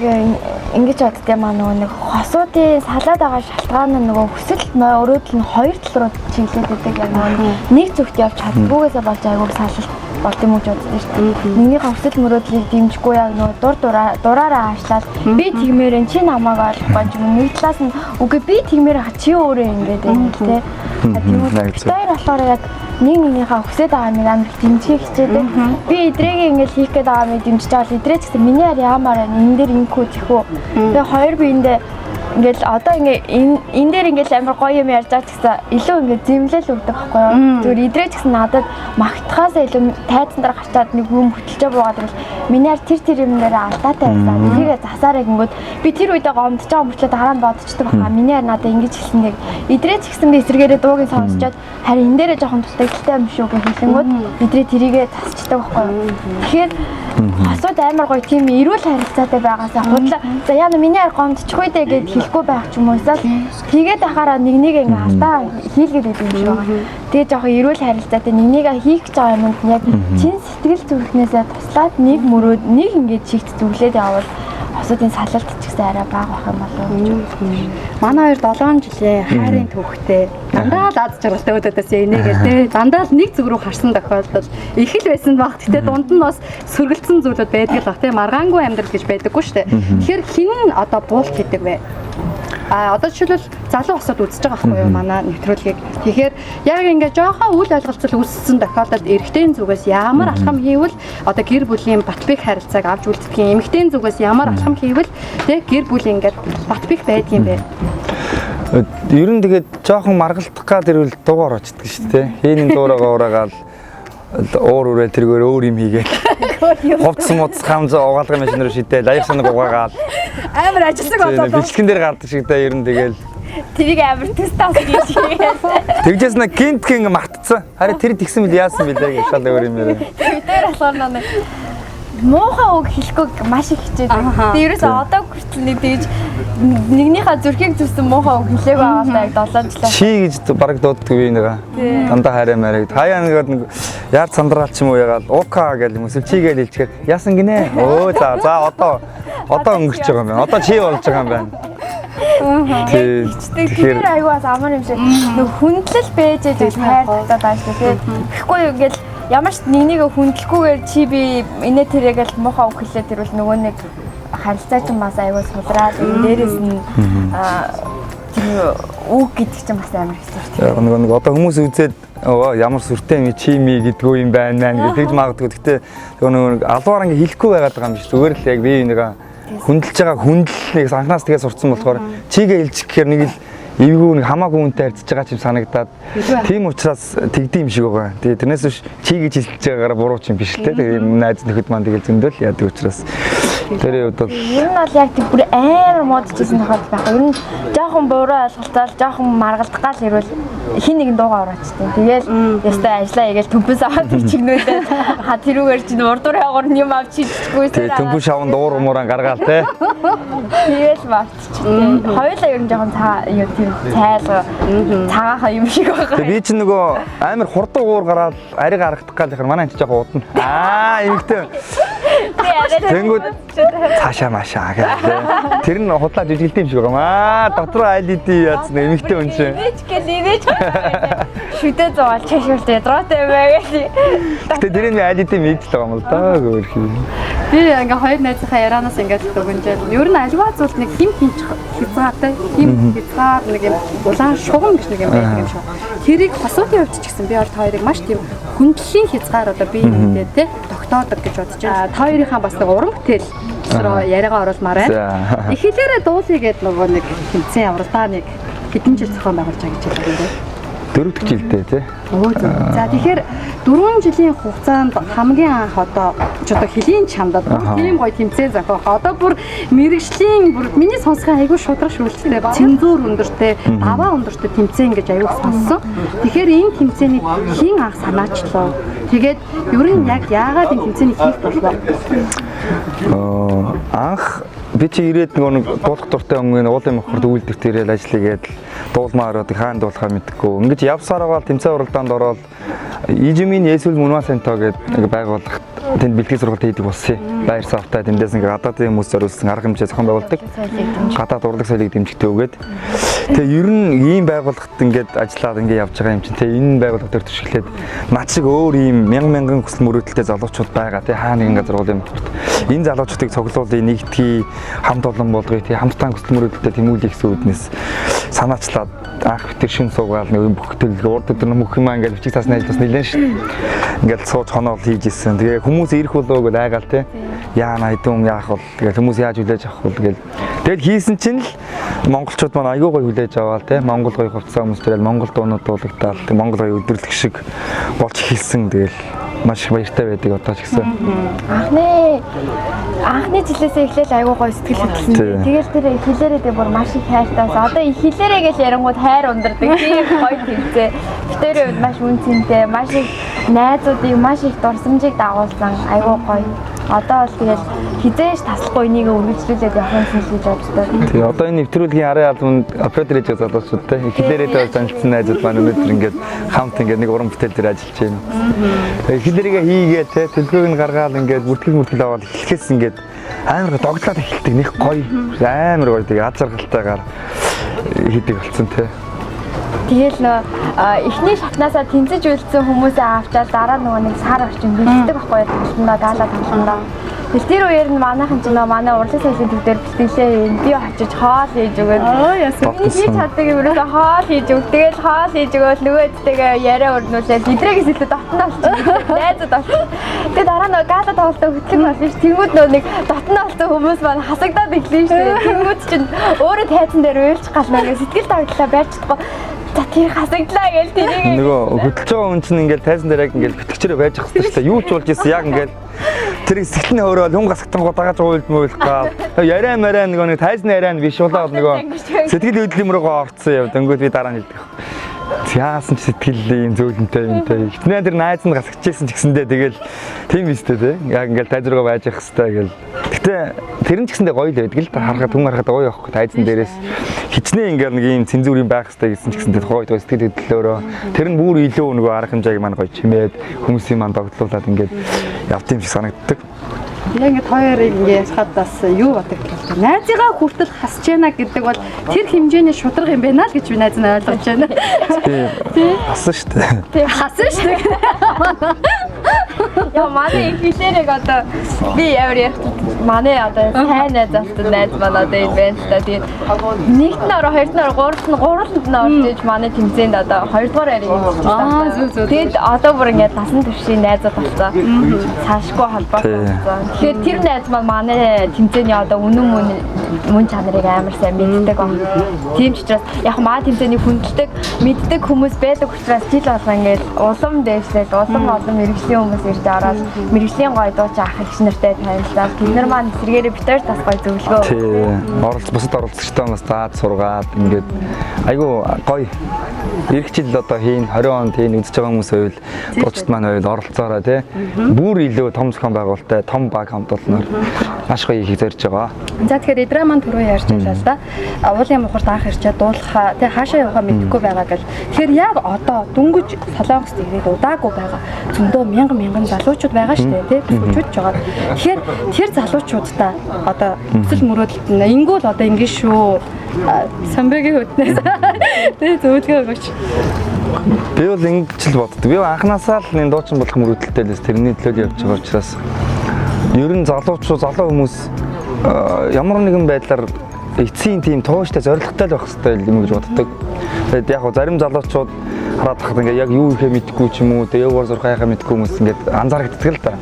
ингэж боддтой маа нэг хосуудын салаад байгаа шалтгаан нь хүсэл өрөөдөл нь хоёр тал руу чиглээд байдаг яг нэг зүгт явж чаддгүйгээсээ болж айгуур салалт болд юм уу гэж боддоо шүү дээ. Нэгнийхээ хүсэл мөрөөдлийг дэмжихгүй яг дураараа аашлаад би тэгмээрэн чи намайг ойлгохгүй юм нэг талаас нь үгүй би тэгмээр чи өөрөө ингэж юм те. Тэгэхээр болохоор яг нэгнийхээ хүсэж байгаа нэг амар дэмжих хичээдэг. Би эдрийг ингэж хийх гээд байгаа юм дэмжиж байгаа л эдрээ ч гэсэн миний харь яамаар энэ дээр инкүү зэхүү. Тэгээ хоёр биендээ ингээл одоо энэ дээр ингээл амар гоё юм ярьж байгаа ч гэсэн илүү ингээд зэмлэл өгдөг байхгүй юу. Зүгээр эдрээ ч гэсэн надад магтахаас илүү тайзан дээр гарчаад нэг юм хөтөлжөө буугаад ирэл миний харь тэр юм дээр алдаатай байсан. Тэрийгээ засаараа гингүүд би тэр үедээ гомдож байгаа мөрчлөө дараа нь бодчихдог байна. Миний харь надад ингэж хэлсэн нэг эдрээ ч гэсэн би эсрэгээрээ дуугийн сонсчоод харин энэ дээрээ жоохон дутагдaltaй юм шүү гэж хэлэнгүүд эдрээ тэрийгээ засчдаг байхгүй юу. Тэгэхээр хосууд амар гоё тийм эрүүл харилцаатай байгаасаа худлаа. За яа миний харь гомдчихгүй дээ гэж хэлэхгүй байх ч юм уусаа тэгээд ахаараа нэг ингээ алдаа хийлгээд идэв юм шиг байгаа. Тэгээ жоохон эрүүл харилцаатай нэгнийгээ хийх гэж байгаа юмд яг чин сэтгэл зүрхнээсээ туслаад нэг мөрөөд нэг ингээ чигт зүглээд явбал хосуудын салалт ч гэсэн арай бага байх юм болов уу гэж байна. Манай хоёр 7 жилийн хайрын төвхтэй дандаа л аз жаргалтай өдөөдөөс инээгээл те дандаа л нэг зүг рүү харсан тохиолдол их л байсан баг. Гэтэ дунд нь бас сөргөлдсөн зүйлүүд байдаг л баг те маргаангүй амьдрал гэж байдаггүй шүү дээ. Тэгэхээр хин нь одоо буулт гэдэг вэ? Одоо жишээлбэл залуу босоод үзэж байгаа байхгүй юу манай нэвтрүүлгийг. Тэгэхээр яг ингээ жоохон үл ойлголцол үүссэн тохиолдолд эрэгтэйн зүгээс ямар алхам хийвэл одоо гэр бүлийн бат бэх харилцааг авч үлдэхийн эмэгтэйн зүгээс ямар алхам хийвэл тэг гэр бүл ингээд бат бэх байдаг юм бэ? Ер нь тэгээд жоохон маргалтах гад ирвэл дуугаар очдөг шүү дээ. Хийнэ дуурайгаа ураагаал уур үрээ тэргээр өөр юм хийгээл. Хувцс муцс хамз угаалгын машин руу шидээл аяг санаг угаагаал. Амар ажилсаг болоод бичлэгэн дээр гардаг шиг да ер нь тэгэл тэрийг амар тестаас хийж хийгээл. тэгжээс нэг гинтхэн мартцсан. Харин тэр тэгсэн мэл яасан бэлээ гэж шал өөр юм яриа. Тэр болохоор нэг муухай үг хэлэхгүй маш их хичээдэг. Тэгээ ерөөсөө одоо хүртэл нэг тэгж нэгнийхээ зүрхийг зүссэн муухай үг хэлээг байгаа яг 7 жилээ. Чи гэж бараг дууддаг би нэгэ. Дандаа хайраа маяг. Хаяа нэг яар цандраал ч юм уу ягаал уука гэл юм эсвэл чи гээл хэлчихээр яасан гинэ. Өө за одоо өнгөрч байгаа юм байна. Одоо чи болж байгаа юм байна. Тэгэхээр аюугаас амар юм шиг нэг хүндлэл бэж гэж хайртаад байгаа шүү дээ. Тэгэхгүй ингээл ямар ч нэгнийг хүндлэхгүйгээр чи би инээ тэрэгэл муухай үг хэлээ тэрвэл нөгөө нэг харилцаа ч бас аюул сулраад дээрээс нь тийм үг гэдэг чинь бас амар хэцүү. Яг нэг одоо хүмүүс үзээд ямар сүртэй ми чи ми гэдгүү юм байна мэн гэж магадгүй. Гэхдээ нөгөө алваар ингээ хэлэхгүй байгаад байгаа юм биш. Зүгээр л яг би нэг хүндэлж байгаа хүндлэлийг анханаас тэгээ сурцсан болохоор чигээ илжих гэхээр нэг л эвгүй нэг хамаагүй үнтэй харьцаж байгаа ч юм санагдаад тийм учраас тэгдэм юм шиг байгаа. Тэгээ тэрнээс биш чи гэж хэлж байгаагаар буруу ч юм биш л те. Тэгээ найз нөхөд маань тэгэл зөндөл яадаг учраас тэр үед бол ер нь бол яг бүр амар модчихсэн тохиол байх. Ер нь жоохон буруу ойлголтоор жоохон маргалдах гал ирвэл хин нэгэн дуугаа ороочтой. Тэгээл ястай ажиллаа игээл төмпөс аваад чигнүүлээд тэрүүгээр чинь урдуур явгар юм авч хийчихгүй. тэгээ төмпөс шавн дуур мууран гаргаал те. Тэгээл мавччихтэй. Хоёулаа ер нь жоохон юу тийм цайлга цагаахан юм шиг байгаа. Тэгээ би чинь нөгөө амар хурдан уур гараад ариг харагдах гал яхаар манай энэ жоохон удна. Эмэгтэй. Тэнгүүд цаашаа машаа гэдэг. Тэр нь худлаа жижиглдэм шиг байгаа. Дотор ID яатсан эмэгтэй хүн чинь. Инээж шүдэ зоол чашгуулт ядратай байгаа гэж. Гэтэ тэр нь ID мэдчихлээ байгаа юм л да гөрхий. Би ингээ хоёр найзынхаа ярианаас ингээд дүгнжээл. Ер нь альва зүйл нэг хим хязгаартай, хим хязгаар нэг юм улаан шугам гэж нэг юм байдаг юм шиг. Тэрийг хосуудын хувьд ч гэсэн би бол хоёрыг маш тийм хүндлэлийн хязгаар одоо би нэгдээ те тогтоодог гэж бодож байна. Та хоёрынхаа бас нэг уран бүтээл рүү яриагаа оруулмаар байна. Их хэлээрээ дуулъя гэдэг нөгөө нэг тэмцээн авралдаа нэг хэдэн жил зохион байгуулж байгаа гэж хэлдэг юм байна. 4 дахь жилдээ тий. За тэгэхээр 4 жилийн хугацаанд хамгийн анх одоо хөлийн чамдад тийм гоё тэмцээн зохиох. Одоо бүр мэрэгжлийн бүр миний сонсгоо айгүй шудраг шүлжтэй цензур өндөртэй, даваа өндөртэй тэмцээн гэж аюул сонссон. Тэгэхээр энэ тэмцээнийг хэн анх санаачлаа? Тэгээд ер нь яг яагаад энэ тэмцээнийг хийх болов? Анх би чи ирээд нэг дуулах дуртай өнгө уулын мохорд үйлдвэрт ирээл ажиллагээд дуулмаар одоо хаана дуулахаа мэдгүй. Ингэж явсаар байгаа тэмцээн уралдаанд ороод Ижимийн Есүл Мөнмаа Санто гэдэг нэг байгууллагт тэнд бэлтгэл сургалт хийдэг болсон. Баяр савтай тэндээс ингээ гадаадын хүмүүс зориулсан арга хэмжээ зохион байгуулдаг. Гадаад урлаг соёлыг дэмжихтэй өгөөд. Тэгээ ер нь ийм байгууллагт ингээд ажиллаад ингээ явж байгаа юм чинь тэгээ энэ байгууллага дээр төшөглөөд над шиг өөр ийм мянган хүсэл мөрөөдөлтэй залуучууд байгаа тий хаа нэгэн газар уулын мохорд. Энэ залуучуудыг цуглуулъя, нэгтгэе, хамт олон болгоё тий хамтдаа хүсэл мөрөөдөлтэй тэмүүлэх гэсэн үднэс санаачлаад анх тэр шин суугаал нэг бүх төлөв урд өдөр мөх юм ингээд бичиг цаасны ажил бас нэлээд шин ингээд сууж хоноол хийж исэн. Тэгээ хүмүүс ирэх болоо гэж айгаал тий яана хэдэн яах бол тэгээ хүмүүс яаж хүлээж авах вэ гэж. Тэгэл хийсэн чинь л монголчууд маань айгүй гоё хүлээж аваал тий монгол гоё хувцас хүмүүс тэрэл монгол дуунууд дуулагдаад тий монгол гоё өдөрлөх шиг болж хэлсэн. Тэгэл маш их баяртай байдаг одоо ч гэсэн. Анхны жилээсээ эхлээл айгүй гоё сэтгэл хөдлсөн. Тэгэл тэр их хэлээрээ бүр маш их хайртайс. Одоо их хэлээрээ гэж ярангууд хайр ундардаг. Тийм гоё тэмцээ. Тэр үед маш үнцэнтэй, маш их найзуудыг маш их дурсамжийг дагуулсан. Айгүй гоё. Одоо бол тэгэл хизээж таслахгүй энийг үргэлжлүүлээд явах юм шиг боддог. Тэгээ одоо энэ нэвтрүүлгийн арын албанд оператор хийж байгаа залуучуудтай их хэлээрээ занилцсан найзууд маань өнөөдөр ингээд хамт ингээд нэг уран бүтээл дээр ажиллаж байна. Тэгээ хэлээрээ хийгээд те төлөвлөгөөг нь гаргаад ингээд бүртгэл аваад эхлэхээс ингээд амар догтлоод эхэлдэг нэг гоё амар гоё тэгээ ад жаргалтайгаар хийдэг болсон те. Тэгэл эхний шатнаасаа тэнцэж үлдсэн хүмүүсээ авчаад дараа нөгөө нэг сар орчин бэлддэг байхгүй юу гаала тамландаа. Тэр үеэр нь манайхан ч манай урлаг соёлын төв дээр бэлтгэлээ би очиж хоол хийж өгөөд хийж чаддаг юм ерөөсөө хоол хийж өг. Тэгэл хоол хийж өгөөл нөгөөдтэйгээ яриа өрнүүлээд бидрээс илүү дотно болчих. Найзууд болчих. Тэгээ дараа нөгөө гаала тоглолтоо хөтлөх бол биш. Тэнгүүд нөгөө нэг дотно болсон хүмүүс маань хасагдаад ирлээ шүү дээ. Тэнгүүд чинь өөрөө тайзан дээр уйлчих гал нэг сэтгэл тавдлаа байж чадахгүй. За тэр хасагдлаа гээл тэрийг нөгөө хөдөлж байгаа хүн чинь ингээл тайзан дээр яг ингээл бүтгэгчээрээ байж ах хэрэгтэй шүү дээ. Юу ч болж ийсэн яг ингээл тэр сэтгэлний хөөрөөл хүн гасгатангууд дагааж уйлдмуулах гал. Яриа мараа нөгөө нэг тайзны яриа нь биш болоод нөгөө сэтгэл хөдлөм рүүгээ орцсон яв. Дөнгөд би дараа нь хэлдэг. Яасан ч сэтгэл юм зөөлөнтэй юмтэй. Хитнээ тэр найз нь гасчихсан ч гэсэндээ тэгэл тийм биз дээ. Яг ингээл тайз руугаа байж ах хэрэгтэй гэл. Гэтэ тэр нь ч гэсэндээ гоё л байдаг л да. Харахад хүн харахад гоё явахгүй тайзан дээрээс хичнээн ингээл нэг юм цензур юм байх хэрэгтэй гэсэн ч гэсэндээ гоё сэтгэл хөдлөлөөрөө тэр нь бүр илүү нөгөө арга хэмжээг маань гоё чимээд хүмүүсийн маань догтлуулаад ингээд явт юм шиг санагддаг. Яг ингээд хоёрыг ингээд хад бас юу боддог вэ? Найзыгаа хүртэл хасч яана гэдэг бол тэр хэмжээний шудраг юм байна л гэж би найз нь ойлгож байна. Тийм. Хасан шүү дээ. Тийм хасан шүү дээ. Манай их хэлээрэг одоо би ямар ярих манай одоо сайн найз автад найз манай одоо ивент та тэгээд нэгт нь ороо, хоёрт нь ороо, гуравт нь орж иж манай тэмцээнд одоо 2 дугаар ариг юм. Тэгээд одоо бүр ингээд насан туршийн найзууд болсон. Цаашгүй холбоотой болсон. Тэгэхээр тэр найз манай тэмцээний одоо мөн чанарыг амар сайн мэддэг баг. Тийм ч учраас яг маа тэмцээний хүндэлдэг, мэддэг хүмүүс байдаг учраас жил болго ингээд улам дээшлээд улам мэрэгжлийн хүмүүс ирж ороод мэрэгжлийн гоё дуучин ах эгч нартай танилцаад бид нар маань эсрэгээрээ битэр тас гоё зөвлөгөө. Тийм. Бусад оролцогчтой нас заад сургаад ингээд айгу гоё ирэх жил одоо хийн 20 онд хийн үзэж байгаа хүмүүс байвал дуучид маань байвал оролцоороо тий. Бүр илүү том зохион байгуулалттай том баг хамт олноор маш гоё хийх зорж байгаа. За тэгэхээр эдрээ маань түрүү ярьж байлаа л да. Уулын мухарт анх ирчээ дуулахаа тий хаашаа явахаа мэдэхгүй байгаа гэл. Тэгэхээр яг одоо дүнгиж Солонгост ирээд удаагүй байгаа. Зөндөө мянган залуучууд байгаа шүү дээ тий. Бүсгүүчүүд ч байгаа. Тэгэхээр тэр залуучуудаа одоо өсөл мөрөөдөлт нь ингүүл одоо ингэ шүү. Самбэгийн хөтнээс тий зөвлөгөө өгөөч. Би бол ингэж л боддог. Би анханасаа л энэ дуучин болох мөрөөдөлтэй лээс тэрний төлөө явж байгаа учраас ер нь залуу хүмүүс ямар нэгэн байдлаар эцсийн тийм тууштай зоригтой л байх хэрэгтэй юм гэж боддог. Тэгээд яг зарим залуучууд хараад тахад ингээ яг юу ихэ мэдгүй ч юм уу тэгээ яваар зурх хайхаа мэдгүй хүмүүс ингээд анзаарэгддэг л та.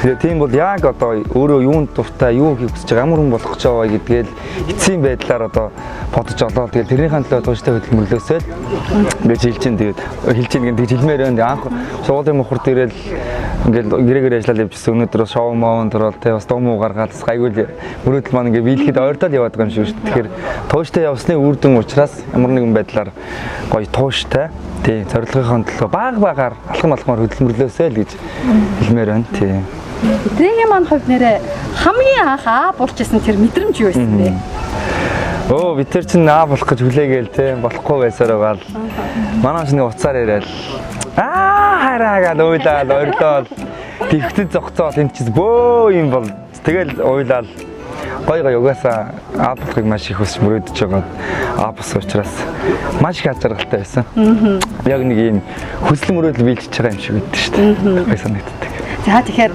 Тэгээд тийм бол яг одоо өөрөө юунд дуртай, юу хийх хүсэж байгаа, ямар хүн болох гэж байгаа гэдгээл эцсийн байдлаар одоо бодож олоо. Тэгээд тэрнийхэн төлөө тууштай хөдөлмөрлөөсөө л ингэж хэлж чинь тэгээд хэлж чинь тэгж хэлмээр байна. Анх суулын мухарт ирээл ингээд гэрээгээр ажиллаад явжсэн. Өнөөдөр шоу моон төрөл тэ бас дом уу гаргаад гайгүй мөрөөдөл маань ингээд биелэхэд ойртол яваад байгаа юм шиг шүү дээ. Тэгэхээр тууштай явсны үр дүн учраас ямар нэгэн байдлаар гоё тууштай тий зорилгынхон төлөө багаар алхамаар хөдөлмөрлөөсөө л гэж хэлмээр байна тий. Эдрийн маань хувьд нэрээ хамгийн анх болж исэн тэр мэдрэмж юу байсан бэ? Бид тэр чинь болох гэж хүлээгээл тий болохгүй байсаар байгаа л манай нэг уцаар яриад хараагаад уйлаад ойрлоод твхтэд зогцоод энэ чинь бөө юм бол тэгэл уйлаад гоё угаасаа болохыг маш их хүсэж мөрөөдөж байгаа бос учраас маш их ажиргалтай байсан. Яг нэг юм хүсэл мөрөөдөл биелж байгаа юм шиг байдаг шүү дээ. Гоё санагддаг. За тэгэхээр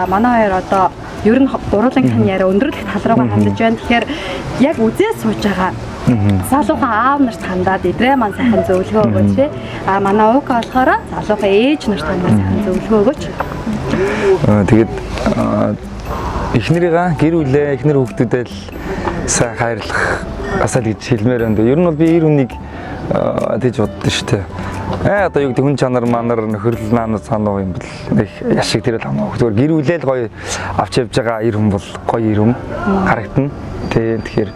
манай хоёр одоо ер нь уруулын тань яриа өндөрлөх тал руугаа хандж байна. Тэгэхээр яг үзээ сууж байгаа залуухан аав нарт хандаад эдрээ маань сайхан зөвлөгөө өгөөч тий. Манай ууг болохоор залуухан ээж нарт хандаад сайхан зөвлөгөө өгөөч. Тэгээд эхнэрийгээ гэр бүлээ, эхнэр хүүхдүүдээ л сайн хайрлах асал гэж хэлмээр байна. Ер нь бол би эр хүнийг тийж боддоо шүү дээ. Одоо юу гэдэг хүн чанар манар нөхөрлөл наанууд санаа юм бол нэг яшиг тэрэл хамаагүй. Зүгээр гэр бүлээ л гоё авч явж байгаа эр хүн бол гоё эр хүн харагдана. Тэгэхээр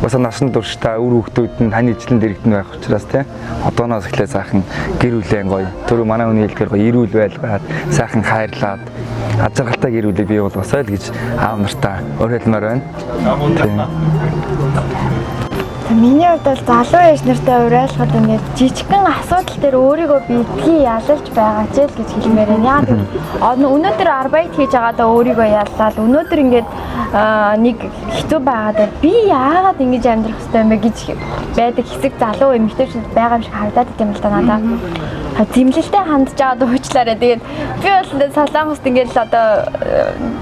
уусаа насан туршдаа үр хүүхдүүд нь таны ижлэнд ирэгдэн байх учраас тий одооноос эхлээ сайхан гэр бүлээ гоё түрүү манай хүний хэлдгээр гоё эрүүл байлгаад сайхан хайрлаад ажиргалтай гэр бүлээ бий болгосоо л гэж аав нартаа уриалмаар байна. Миний хувьд бол залуу ээж нартай уриалахад ингээд жижигхэн асуудал дээр өөрийгөө битгий ялалж байгаа ч л гэж хэлмээр байна. Яг өнөөдөр арбайт хийж байгаадаа өөрийгөө яллаад өнөөдөр ингээд нэг хэцүү байгаадаа би яагаад ингэж амьдрах хэрэгтэй юм бэ гэж байдаг хэсэг залуу эмэгтэйчүүд байгаа юм шиг харагдаад идэм л да надаа. Зэмлэлтэй хандж байгаад уучлаарай. Тэгээд би бол Солонгост ингээд л одоо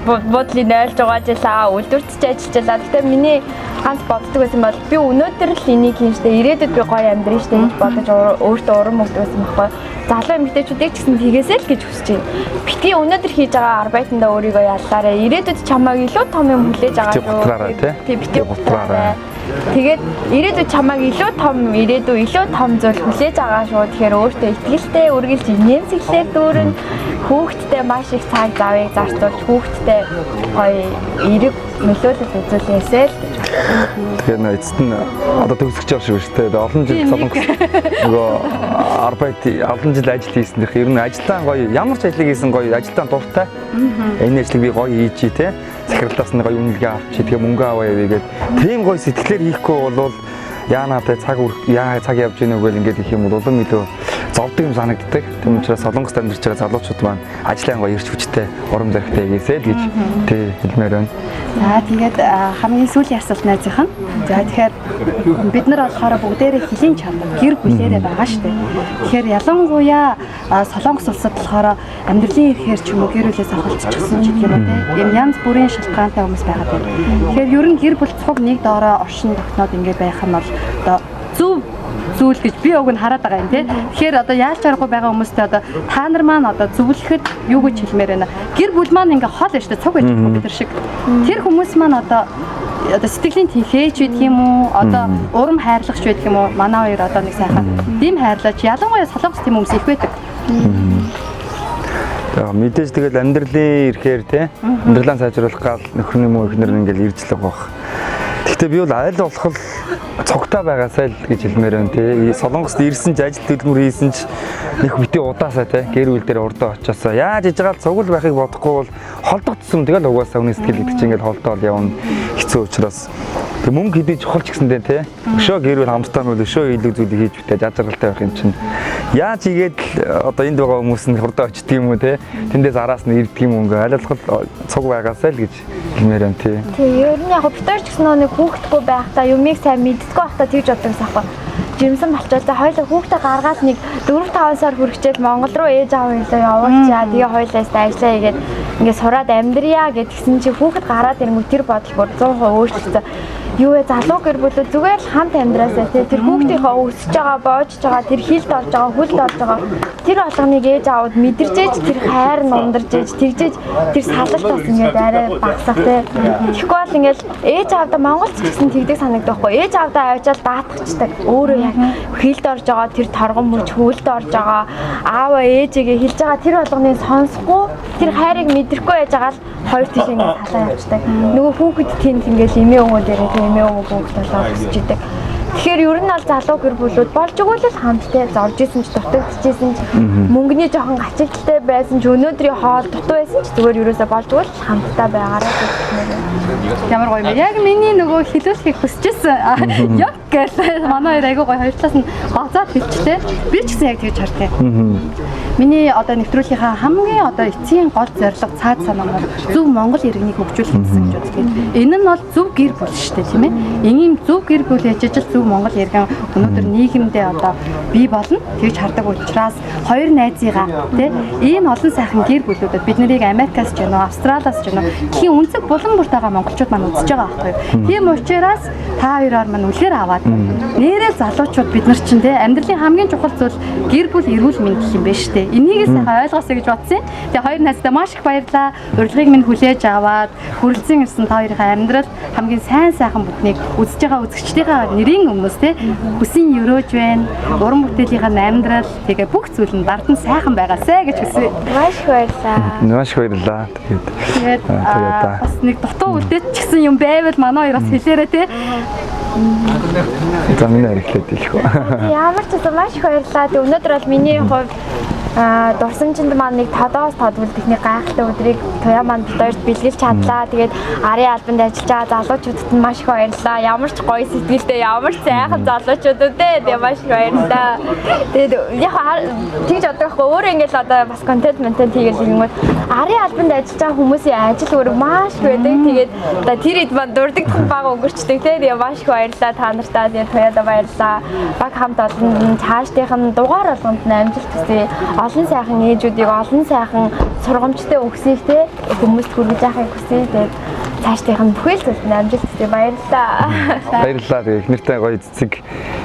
бодлыг ойлгож байгаа жилаа үйлдвэртж ажиллажлаа. Гэхдээ миний ганц боддог байсан бол би өнөөдөр л энийг хийн штэ ирээдүйд би гоё амьдрын штэ гэж бодож өөртөө урам өгдөг байсан байхгүй. Залуу эмэгтэйчүүдийг ч гэсэн тийгээсэй л гэж хүсэж байна. Битгий өнөөдөр хийж байгаа арбайтандаа өөрийгөө яллаарай. Ирээдүйд чамайг илүү том юм хүлээж байгаа шүү. Битгий гутраарай. Тэгээд ирээдүйд чамайг илүү том зүйл хүлээж байгаа шүү. Тэгэхээр өөртөө итгэлтэй үргэлж нэмсэглээр дүүрэн хүүхдтэй маш их цаг завыг зарцуулж хүүхдтэй гоё эрэг нөлөөлөл үзүүлээсэй л гэж. Тэгэхээр эцэст нь одоо төгсгч явах шиг шүү дээ. Олон жил Солонгос нөгөө арбайт олон жил ажил хийсэн дэх ер нь ажиллаа гоё ямар ч ажлыг хийсэн гоё ажилтаа дуртай. Энэ ажлыг би гоё хийж тий. Захиралтаас нь гоё үнэлгээ авчи тэгээ мөнгө аваа яваа гэдэг. Тийм гоё сэтгэлээр хийхгүй бол яанаа тэ цаг явж гинэ үгүй ингээд их юм бол улам илүү зовдөг юм санагддаг. Тийм учраас Солонгост амьдарч байгаа залуучууд маань ажлын гоё ирч хүчтэй урам зоригтой хийгээсэй л гэж тий хэлмээр байна. За тэгээд хамгийн сүүлийн асуулт найзынх нь. За тэгэхээр бид нар болохоор бүгдээрээ хилийн чанар гэр бүлээрээ байгаа шүү дээ. Тэгэхээр ялангуяа Солонгос улсад болохоор амьдралын эрхээр ч юм уу гэр бүлээс авалцчихсан ч гэх юм уу те. Ийм янз бүрийн шалтгаантай хүмүүс байгаа байна. Тэгэхээр ер нь гэр бүл цуг нэг доороо оршин тогтноод ингэ байх нь бол одоо зөв зүйл гэж би уг нь хараад байгаа юм тий. Тэгэхээр одоо яаж чаргагүй байгаа хүмүүстэй одоо та нар маань одоо зөвлөхөд юу гэж хэлмээр байна. Гэр бүл маань ингээ хол байж та цуг байж байгаа бид нар шиг. Тэр хүмүүс маань одоо сэтгэлийн тэнхээч гэдэг юм уу? Одоо урам хайрлагч байдаг юм уу? Манай хоёр одоо нэг сайхан тийм хайрлаач ялангуяа Солонгос тийм хүмүүс их байдаг. За мэдээж тэгэл амьдралын эрхээр тий амьдралаа сайжруулах гал нөхөр юм уу ихнэр ингээл ирж л байгаа. Гэхдээ би бол аль болох цогтой байгаасай л гэж хэлмээр байна тий. Солонгост ирсэн ч ажил төлбөр хийсэн ч нэг бити удаасаа тий гэр бүл дээр урдаа очиосоо яаж иж байгаа цугул байхыг бодохгүй бол холдогдсон тэгэл угаасаа хүний сэтгэл гэдэг чинь ингээл холдоод явна хэцүү учраас тэг мөнгө хэдий чухал ч гэсэндээ тий өшөө гэр бүл хамтдаа нь өшөө илүү зүйлийг хийж бүтээж ажиглалтай байх юм чинь яаж игээд одоо энд байгаа хүмүүс нь хурдан очдөг юм уу тий тэндээс араас нь ирдэг юм мөнгө аль болох цуг байгаасай л гэж хэлмээр байна тий. Тэг ер нь яг битэр ч гэсэн нэг хүүхдгүй байхдаа юмыг сайн мэддэггүй байхдаа тэгж боддог сахгүй. Жимсэн болчихлоо. Хоёулаа хүүхдээ гаргаад нэг 4-5 сар хүрчээл Монгол руу ээж аав хэлээ явуулчаа. Тэгээ хоёулаа ажиллаа хийгээд ингээд сураад амьдрья гэдгсэн чи хүүхэд гараад ирэнгүү тэр бодол бүр 100% өөрчлөлтөө. Юу вэ залуу гэр бүл зүгээр л хамт амьдраасаа тэр хүүхдийнхээ өсөж байгаа, боожж байгаа, тэр хилд орж байгаа, хүлд орж байгаа. Тэр болгоныг ээж аавд мэдэрчээж тэр хайр нь ундарчээж тэгжээж тэр салалт бас ингээд арай багсах тий. Тэгэхгүй бол ингээд ээж аавдаа Монголч гэсэн тэгдэг санагддаг байхгүй. Ээж аавдаа авчаал даатгачдаг. Өөрөө яг хилд орж байгаа тэр торгон мөч хүлд орж байгаа аава ээжигээ хэлж байгаа тэр болгоныг сонсохгүй тэр хайрыг мэдрэхгүй байж байгаа л хоёр тийш ингээд салаа явчихдаг. Нөгөө хүүхэд тэнд ингээд эмээ өвөө дээр эмээ өвөө хүүхэд болоо өсч идэг. Тэгэхээр ер нь бол залуу гэр бүлүүд болж игэл л хамттай зорж исэн ч дутагдчихсэн ч мөнгөний жоохон гачигдaltaй байсан ч өнөөдрийн хоол дутуу байсан ч зүгээр ерөөсөө болж игэл хамттай байгаарай гэх юм. Ямар гоё юм. Яг миний нөгөө хэлүүлэхийг хүсчихсэн. Яг гэл манай хоёр айгуу гоё хоёр талаас нь гоцоод хэлчихлээ. Би ч гэсэн яг тэгж харддаг. Миний одоо нэвтрүүлгийнхаа хамгийн одоо эцсийн гол зорилго цаад санаа нь зөв Монгол иргэнийг хөгжүүлэх гэсэн гэж боддог. Энэ нь бол зөв гэр бүл шүү дээ, тийм ээ. Ийм зөв гэр бүл ээж ажил зөв Монгол иргэн өнөөдөр нийгэмдээ одоо бий болно тэгж хардаг учраас хоёр найзыгаа тийм ийм олон сайхан гэр бүлүүдэд бид нарыг Америкаас ч гэнэ Австралиас ч гэнэ дэлхийн өнцөг булан бүртэйгээ монголчууд маань үзэж байгаа байхгүй юу. Тийм учраас та хоёроор маань үлгэр аваад нэрээ залуучууд бид нар чинь тийм амьдралын хамгийн чухал зүйл гэр бүл эрүүл мэнд гэх юм байна шүү дээ. Энийг сайхан ойлгосоо гэж бодсон. Тэгээ хоёр найздаа маш их баярлалаа. Урилгыг минь хүлээж аваад хүрэлцэн ирсэн та хоёрын амьдрал хамгийн сайн сайхан бүднийг үзэж байгаа үзэгчдийнхээ нэрийн өмнөөс те хүсийн өрөөж байна. Уран бүтээлийнхаа амьдрал тэгээ бүх зүйл нь бардан сайхан байгаасай гэж хүсье. Маш их баярлалаа. Маш их баярлалаа. Тэгээд бас нэг дутуу үлдээч гэсэн юм байвал манай хоёр бас хэлээрэй те. За миний хэрэглээд хэлэх үү. Ямар ч гэсэн маш их баярлалаа. Тэг өнөөдөр бол миний хувьд дурсамжинд маань нэг тодоос тодвол техник гайхалтай өдрийг туяа маань бид хоёрт бэлгэлж чадлаа. Тэгээд арын албанд ажиллаж байгаа залуучуудад нь маш их баярлалаа. Ямар ч гоё сэтгэлтэй, ямар ч сайхан залуучуудад тэгээ маш их баярлалаа. Тэгээд яг тэгж бодохгүй өөрөө ингээл одоо бас контент хийгээл ингэнгүүт арын албанд ажиллаж байгаа хүмүүсийн ажил өөр маш их байдаг. Тэгээд одоо тэр хэд маань дурдаг баг өнгөрчдөг тэгээ маш их баярлалаа та нартаа. Тэгээд туяада баярлалаа. Баг хамт олон цаашдынх нь дугаар болгонд нь амжилт хүсье. Олон сайхан ээжүүдийг олон сайхан сургамжтай өгсөйг те хүмүүст хүргэж яахыг хүсье. Тэгээд цаашдынх нь бүхэл зүйлд амжилт хүсье. Баярлалаа. Баярлалаа. Тэгээд их нэртэй гоё цэцэг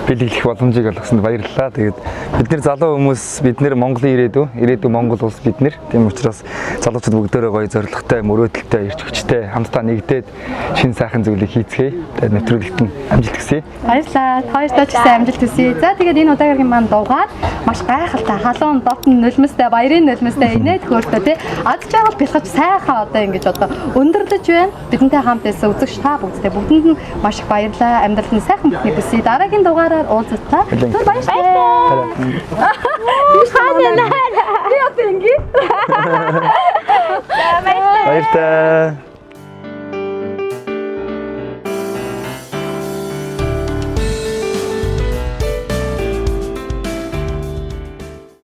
бэлэглэх боломжийг олгосонд баярлалаа. Тэгээд бид нэр залуу хүмүүс бид нэр Монголын ирээдүй Монгол улс бид нэр. Тийм учраас залуучууд бүгдээрээ гоё зоригтой, мөрөөдөлтэй, эрч хүчтэй хамтдаа нэгдээд шин сайхан зүйлийг хийцгээе. Тэгээд нэвтрүүлэгт нь амжилт хүсье. Баярлалаа. Хоёртаа ч гэсэн амжилт хүсье. За тэгээд энэ удаагийн маань дугаар маш гайхалтай халуун дотн нулимстай баярын нулимстай инээд хөөртэй тий ад жаргал бэлхэж сайхан одоо ингэж одоо өндөрлөж байна. Бидэнтэй хамт байсан үзэгч та бүгдтэй бүгдэнд нь маш их баярлалаа. Амьдралд нь сайхан бүхний хүсье. Дараагийн дугаараар уулзлаа. Түр баярлалаа. Би одоо ингэ. Баярлалаа.